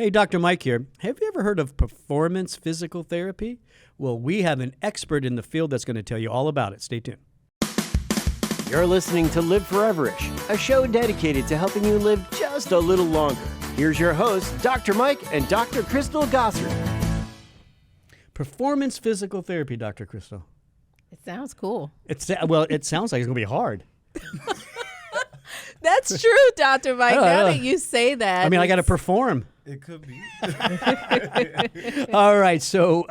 Hey, Dr. Mike here. Have you ever heard of performance physical therapy? Well, we have an expert in the field that's going to tell you all about it. Stay tuned. You're listening to Live Foreverish, a show dedicated to helping you live just a little longer. Here's your hosts, Dr. Mike and Dr. Crystal Gossard. Performance physical therapy, Dr. Crystal. It sounds cool. It sounds like it's going to be hard. That's true, Dr. Mike. Now that you say that. I mean, I got to perform. It could be. All right, so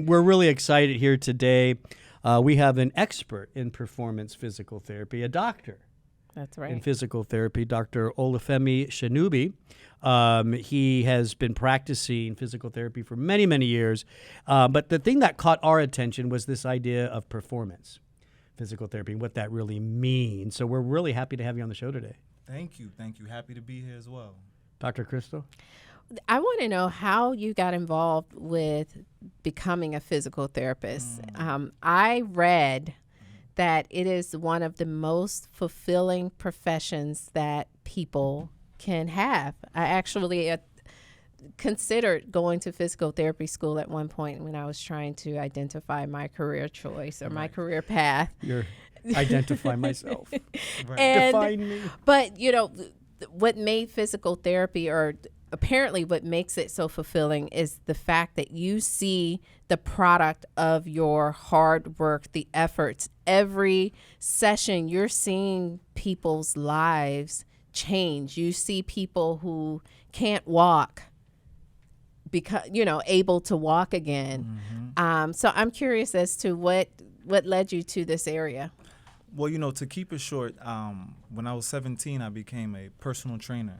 we're really excited here today. We have an expert in performance physical therapy, a doctor. That's right. In physical therapy, Dr. Olufemi Sonubi. He has been practicing physical therapy for many, many years. But the thing that caught our attention was this idea of performance physical therapy and what that really means. So we're really happy to have you on the show today. Thank you. Happy to be here as well. Dr. Crystal? I want to know how you got involved with becoming a physical therapist. I read that it is one of the most fulfilling professions that people can have. I actually considered going to physical therapy school at one point when I was trying to identify my career choice or my career path. Identify myself. And, Define me. But, what made physical therapy, or apparently what makes it so fulfilling, is the fact that you see the product of your hard work, the efforts. Every session, you're seeing people's lives change. You see people who can't walk because able to walk again. So I'm curious as to what led you to this area. Well, to keep it short, when I was 17, I became a personal trainer.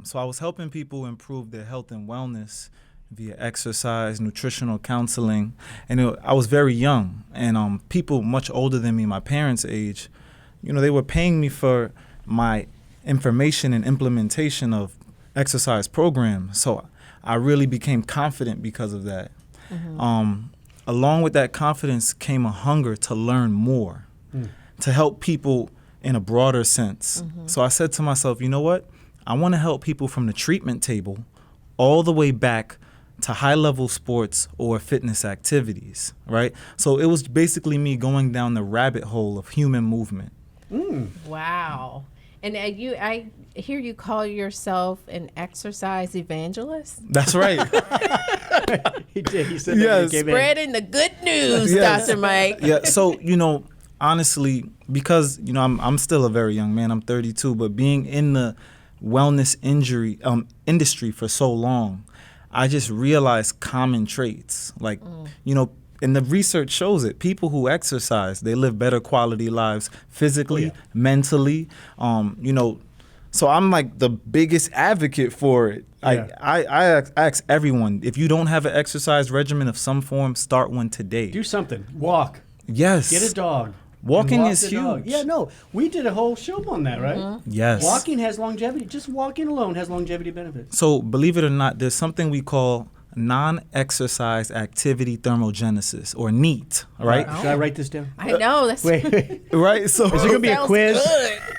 So I was helping people improve their health and wellness via exercise, nutritional counseling. And I was very young, and people much older than me, my parents' age, they were paying me for my information and implementation of exercise programs. So I really became confident because of that. Along with that confidence came a hunger to learn more, to help people in a broader sense. So I said to myself, you know what? I want to help people from the treatment table all the way back to high-level sports or fitness activities, right? So it was basically me going down the rabbit hole of human movement. Wow. And I hear you call yourself an exercise evangelist? That's right. He did. He said Yes. that. Spreading the good news, Yes. Dr. Mike. Yeah, so, honestly, because, I'm still a very young man. I'm 32, but being in the wellness industry for so long, I just realized common traits. Like, and the research shows it. People who exercise, they live better quality lives physically, mentally. So I'm like the biggest advocate for it. Yeah. I ask everyone, if you don't have an exercise regimen of some form, start one today. Do something. Walk. Yes. Get a dog. Walking Walk is the huge. dog. Yeah, no. We did a whole show on that, right? Yes. Walking has longevity. Just walking alone has longevity benefits. So believe it or not, there's something we call non-exercise activity thermogenesis, or NEAT, right? Should I write this down? I know. That's Wait. Right? So Is it going to be a sounds quiz?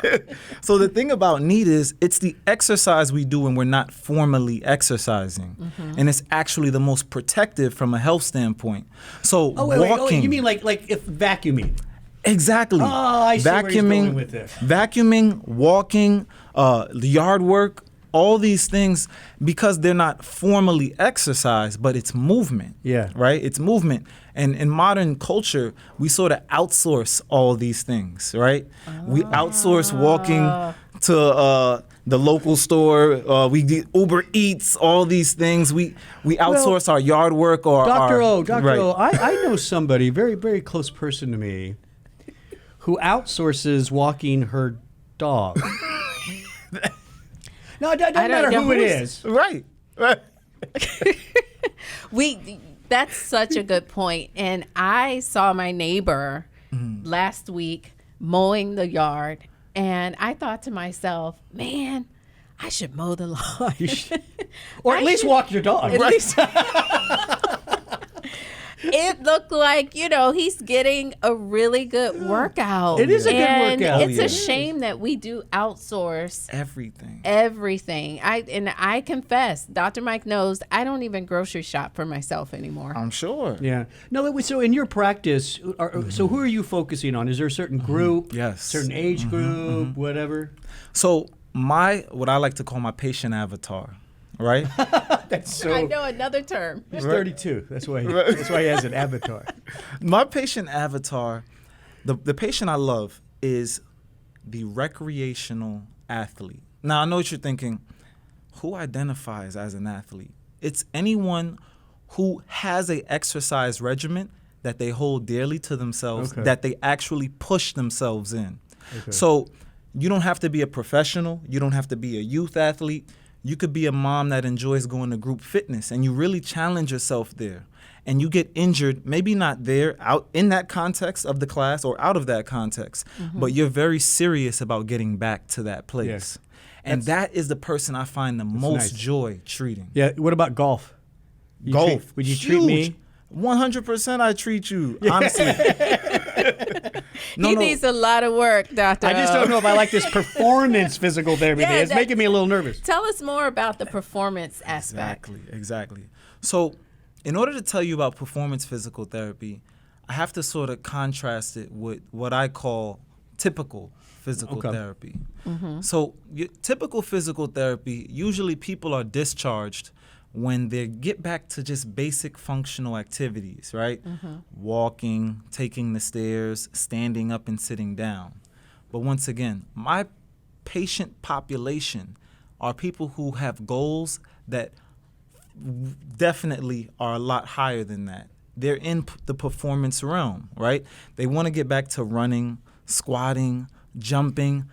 good. So the thing about NEAT is it's the exercise we do when we're not formally exercising. And it's actually the most protective from a health standpoint. So Wait. walking. You mean like if vacuuming? Exactly. Oh, I see where he's going with this. Vacuuming, walking, the yard work, all these things, because they're not formally exercise, but it's movement. Yeah. Right? It's movement. And in modern culture, we sort of outsource all these things, right? We outsource walking to the local store. We do Uber Eats, all these things. We outsource our yard work or Dr. O, right. I know somebody, very, very close person to me, who outsources walking her dog. No, it doesn't matter who it is. Right. That's such a good point. And I saw my neighbor last week mowing the yard, and I thought to myself, man, I should mow the lawn. Or at least walk your dog. At least. it looked like, he's getting a really good workout. It is a good workout. It's a shame that we do outsource everything. I confess, Dr. Mike knows I don't even grocery shop for myself anymore. I'm sure. Yeah. No, so in your practice, so who are you focusing on? Is there a certain group? Yes. Certain age group, whatever? So what I like to call my patient avatar, right? That's so. I know another term. He's 32. That's why he has an avatar. My patient avatar, the patient I love is the recreational athlete. Now, I know what you're thinking. Who identifies as an athlete? It's anyone who has a exercise regimen that they hold dearly to themselves, that they actually push themselves in. Okay. So you don't have to be a professional. You don't have to be a youth athlete. You could be a mom that enjoys going to group fitness, and you really challenge yourself there. And you get injured, maybe not there, out in that context of the class or out of that context, but you're very serious about getting back to that place. Yeah. And that is the person I find the most joy treating. Yeah. What about golf? Would you treat me? 100% I treat you, honestly. He needs a lot of work, Doctor. I just don't know if I like this performance physical therapy thing. It's making me a little nervous. Tell us more about the performance aspect. Exactly. So in order to tell you about performance physical therapy, I have to sort of contrast it with what I call typical physical therapy. So typical physical therapy, usually people are discharged when they get back to just basic functional activities, right? Walking, taking the stairs, standing up and sitting down. But once again, my patient population are people who have goals that definitely are a lot higher than that. They're in the performance realm, right? They want to get back to running, squatting, jumping,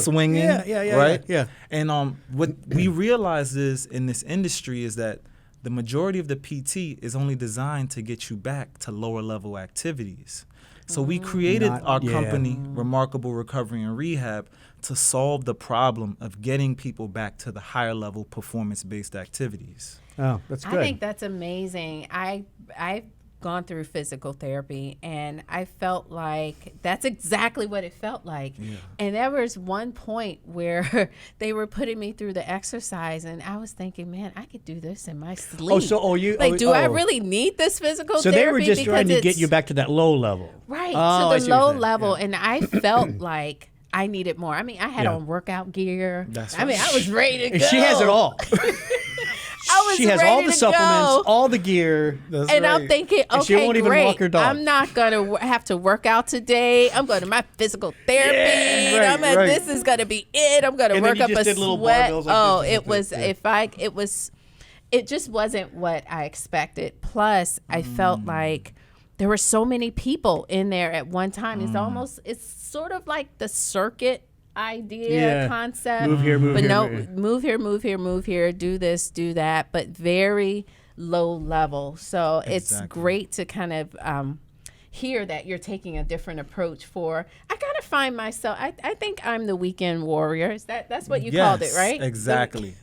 swinging, right? Yeah. And what we realize is in this industry is that the majority of the PT is only designed to get you back to lower level activities. So we created our company, Remarkable Recovery and Rehab, to solve the problem of getting people back to the higher level performance-based activities. Oh, that's good. I think that's amazing. I've gone through physical therapy, and I felt like that's exactly what it felt like. Yeah. And there was one point where they were putting me through the exercise, and I was thinking, man, I could do this in my sleep. I really need this physical therapy? So they were just trying to get you back to that low level. Right, to the low level. Yeah. And I felt like I needed more. I mean, I had on workout gear. I was ready to go. She has it all. She has all the supplements, all the gear. And I'm thinking, okay, she won't even walk her dog. I'm not going to have to work out today. I'm going to my physical therapy. This is going to be it. I'm going to work up a sweat. It just wasn't what I expected. Plus, I felt like there were so many people in there at one time. It's sort of like the circuit concept. Move here, move here. Move here, do this, do that, but very low level. So it's great to kind of hear that you're taking a different approach I gotta find myself. I think I'm the weekend warrior. That's what you called it, right? Exactly.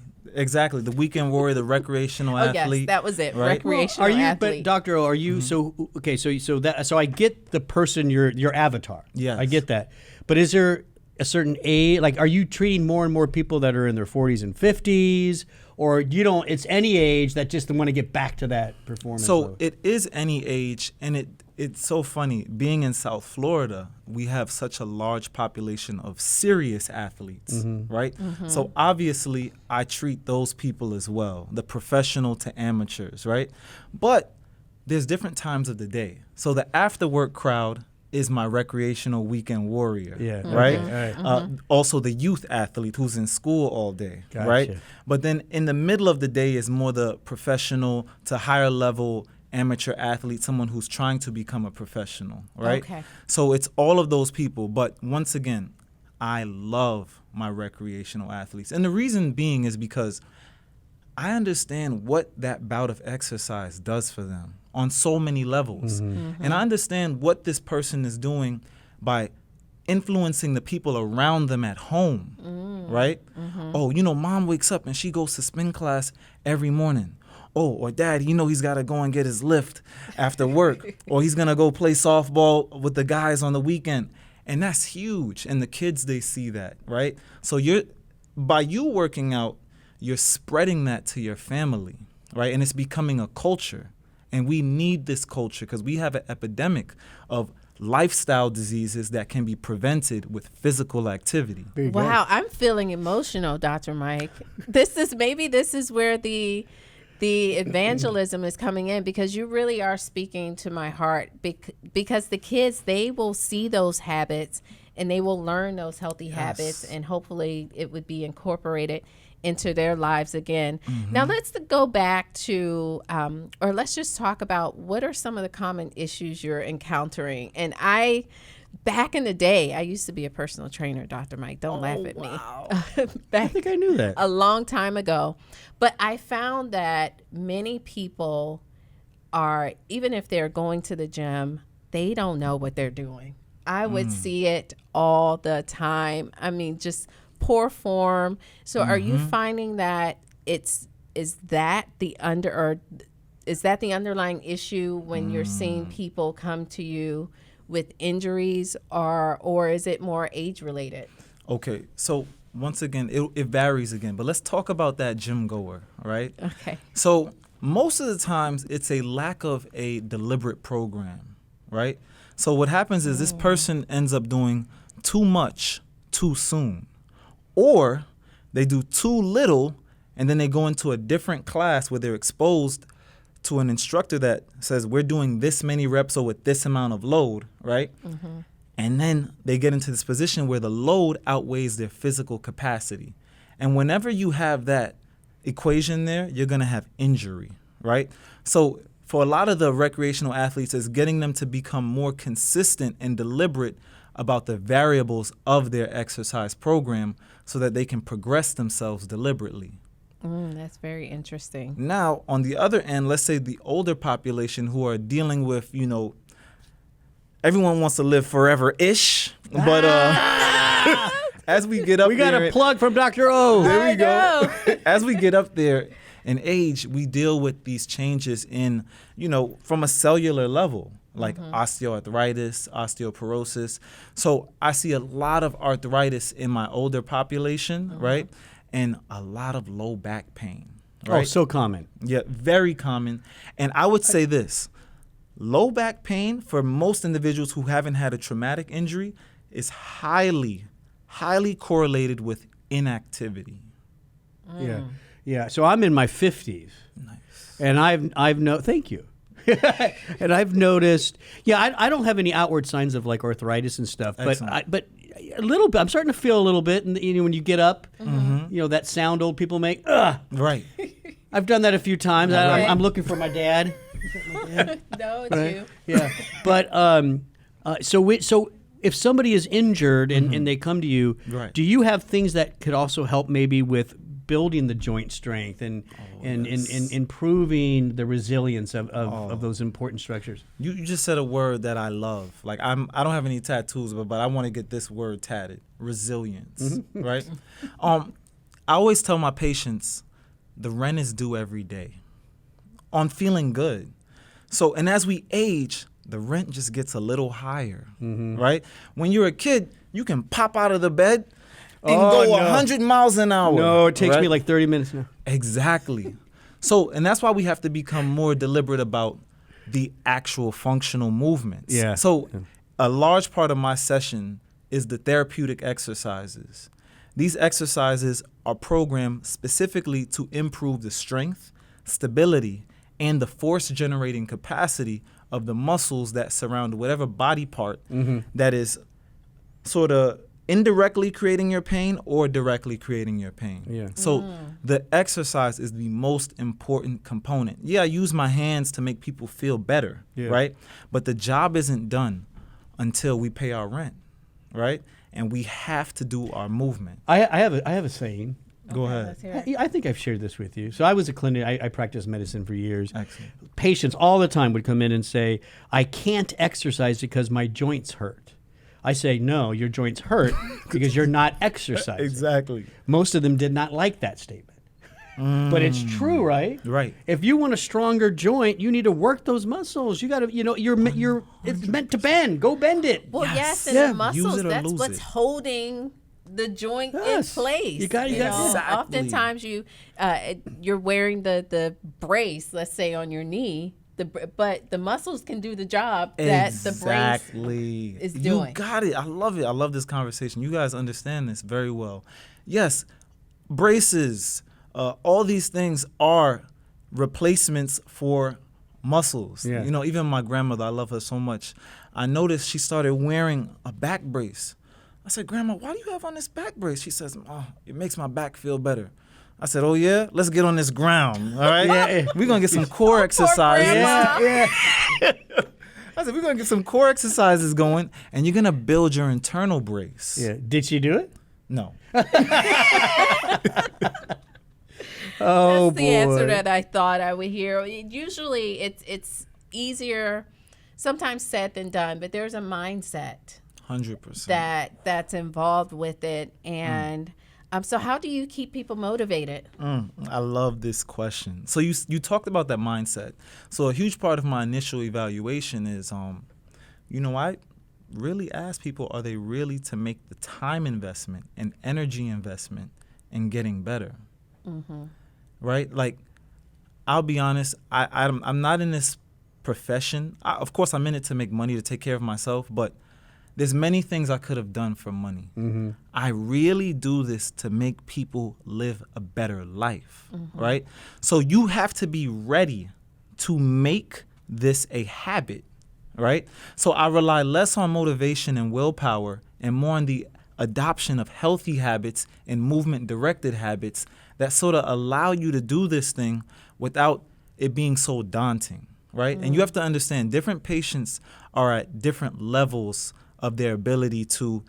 The weekend warrior, the recreational athlete. Yes, that was it. Right? Recreational athlete. But Doctor O, are you so I get the person, your avatar. Yes. I get that. But is there a certain age, like, are you treating more and more people that are in their 40s and 50s, or it's any age that just want to get back to that performance level? It is any age, and it's so funny. Being in South Florida, we have such a large population of serious athletes, right? So obviously, I treat those people as well, the professional to amateurs, right? But there's different times of the day. So the after work crowd is my recreational weekend warrior, right? Also the youth athlete who's in school all day, right? But then in the middle of the day is more the professional to higher level amateur athlete, someone who's trying to become a professional, right? Okay. So it's all of those people. But once again, I love my recreational athletes. And the reason being is because I understand what that bout of exercise does for them on so many levels. And I understand what this person is doing by influencing the people around them at home, right? Oh, mom wakes up and she goes to spin class every morning. oh, or dad, he's got to go and get his lift after work, or he's going to go play softball with the guys on the weekend. And that's huge. And the kids, they see that, right? So by you working out, you're spreading that to your family, right? And it's becoming a culture. And we need this culture because we have an epidemic of lifestyle diseases that can be prevented with physical activity. Wow, I'm feeling emotional, Dr. Mike. This is where the evangelism is coming in, because you really are speaking to my heart, because the kids, they will see those habits and they will learn those healthy habits, and hopefully it would be incorporated into their lives again. Now let's go back to, or let's just talk about what are some of the common issues you're encountering. And back in the day, I used to be a personal trainer, Dr. Mike. Don't laugh at me. I think I knew that. A long time ago. But I found that many people are, even if they're going to the gym, they don't know what they're doing. I would see it all the time. I mean, just poor form. So are you finding that is that the underlying issue when you're seeing people come to you with injuries, or is it more age related? Okay, so once again, it varies again, but let's talk about that gym goer, all right? Okay. So most of the times it's a lack of a deliberate program, right? So what happens is this person ends up doing too much too soon, or they do too little and then they go into a different class where they're exposed to an instructor that says we're doing this many reps or with this amount of load, right? And then they get into this position where the load outweighs their physical capacity. And whenever you have that equation there, you're going to have injury, right? So for a lot of the recreational athletes, is getting them to become more consistent and deliberate about the variables of their exercise program so that they can progress themselves deliberately. That's very interesting. Now, on the other end, let's say the older population who are dealing with, everyone wants to live forever-ish, but as we get up We got there, a plug from Dr. O. there we go. As we get up there in age, we deal with these changes in, from a cellular level, like osteoarthritis, osteoporosis. So I see a lot of arthritis in my older population, right? And a lot of low back pain. Right? Oh, so common. Yeah, very common. And I would say this, low back pain for most individuals who haven't had a traumatic injury is highly, highly correlated with inactivity. Yeah. So I'm in my 50s. Nice. And thank you. And I've noticed, I don't have any outward signs of like arthritis and stuff, but a little bit. I'm starting to feel a little bit, and when you get up, that sound old people make. Ugh. Right. I've done that a few times. Right. I'm looking for my dad. No, it's you. Yeah, but so if somebody is injured and they come to you, Right. do you have things that could also help maybe with building the joint strength and improving the resilience of those important structures? You just said a word that I love. Like I don't have any tattoos, but I want to get this word tatted. Resilience, right? I always tell my patients, the rent is due every day on feeling good. So, and as we age, the rent just gets a little higher, right? When you're a kid, you can pop out of the bed and go 100 miles an hour. No, it takes right? me like 30 minutes now. Exactly. So, and that's why we have to become more deliberate about the actual functional movements. Yeah. So, a large part of my session is the therapeutic exercises. These exercises are programmed specifically to improve the strength, stability, and the force-generating capacity of the muscles that surround whatever body part that is sort of indirectly creating your pain or directly creating your pain. Yeah. So the exercise is the most important component. Yeah, I use my hands to make people feel better, right? But the job isn't done until we pay our rent, right? And we have to do our movement. I have a saying. Go ahead. Let's hear it. I think I've shared this with you. So I was a clinic. I practiced medicine for years. Excellent. Patients all the time would come in and say, "I can't exercise because my joints hurt." I say, "No, your joints hurt because you're not exercising." Exactly. Most of them did not like that statement. But it's true, right? Right. If you want a stronger joint, you need to work those muscles. You got to, it's meant to bend. Go bend it. Well, yes, and Yeah. the muscles, Use it or that's lose what's it. holding the joint Yes. in place. You got- know? Exactly. Oftentimes you're wearing the brace, let's say, on your knee, but the muscles can do the job that the brace is doing. You got it. I love it. I love this conversation. You guys understand this very well. Yes, braces, all these things are replacements for muscles. Yeah. Even my grandmother, I love her so much. I noticed she started wearing a back brace. I said, Grandma, why do you have on this back brace? She says, oh, it makes my back feel better. I said, oh, yeah? Let's get on this ground, all right? Yeah. We're going to get some core exercises. grandma. Yeah. I said, we're going to get some core exercises going, and you're going to build your internal brace. Yeah. Did she do it? No. Oh, That's the answer that I thought I would hear. Usually it's easier, sometimes said than done, but there's a mindset 100%. that's involved with it. And so how do you keep people motivated? I love this question. So you talked about that mindset. So a huge part of my initial evaluation is, I really ask people, are they really to make the time investment and energy investment in getting better? Right? Like, I'll be honest, I'm not in this profession. Of course, I'm in it to make money, to take care of myself, but there's many things I could have done for money. I really do this to make people live a better life, right? So you have to be ready to make this a habit, right? So I rely less on motivation and willpower and more on the adoption of healthy habits and movement-directed habits that sort of allow you to do this thing without it being so daunting, right? And you have to understand, different patients are at different levels of their ability to,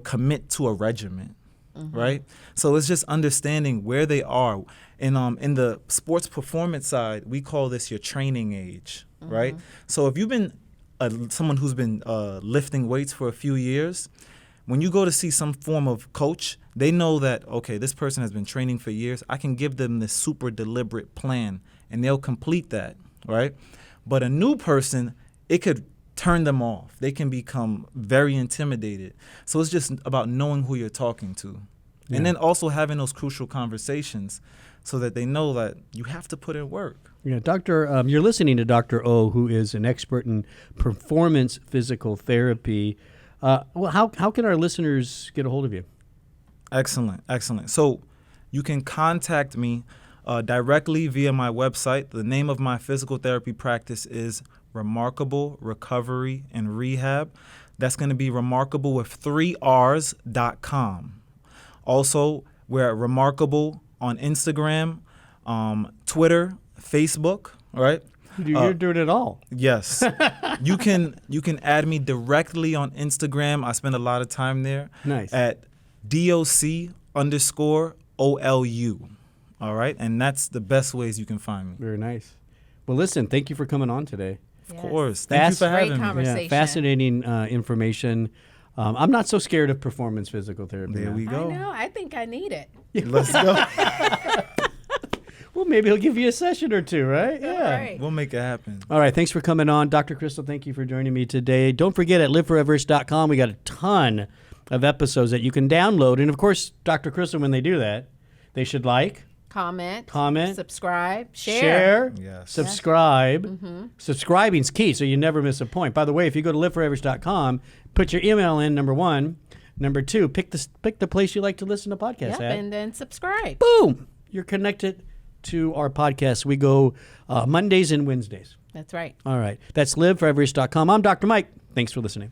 commit to a regimen, right? So it's just understanding where they are. And in the sports performance side, we call this your training age, right? So if you've been someone who's been lifting weights for a few years, when you go to see some form of coach, they know that, okay, this person has been training for years. I can give them this super deliberate plan, and they'll complete that, right? But a new person, it could turn them off. They can become very intimidated. So it's just about knowing who you're talking to. And then also having those crucial conversations so that they know that you have to put in work. Yeah, Doctor, you're listening to Dr. O, who is an expert in performance physical therapy. Well, how can our listeners get a hold of you? Excellent. So you can contact me directly via my website. The name of my physical therapy practice is Remarkable Recovery and Rehab. That's going to be remarkable with 3 Rs.com. Also, we're at Remarkable on Instagram, Twitter, Facebook, right? You're doing it all. Yes. You can add me directly on Instagram. I spend a lot of time there. Nice. At DOC_OLU. All right? And that's the best ways you can find me. Very nice. Well, listen, thank you for coming on today. Of course. Thank you for Great having me. conversation. Yeah, fascinating information. I'm not so scared of performance physical therapy. There now. we go. I know. I think I need it. Let's go. Well, maybe he'll give you a session or two, right? Yeah. Right. We'll make it happen. All right. Thanks for coming on. Dr. Crystal, thank you for joining me today. Don't forget, at liveforeverish.com, we got a ton of episodes that you can download. And, of course, Dr. Crystal, when they do that, they should Comment, subscribe, share, Yes. subscribe. Subscribing's key, so you never miss a point. By the way, if you go to liveforeverish.com, put your email in, number 1. Number 2, pick the place you like to listen to podcasts Yep, at. and then subscribe. Boom! You're connected to our podcast. We go Mondays and Wednesdays. That's right. All right. That's liveforeverish.com. I'm Dr. Mike. Thanks for listening.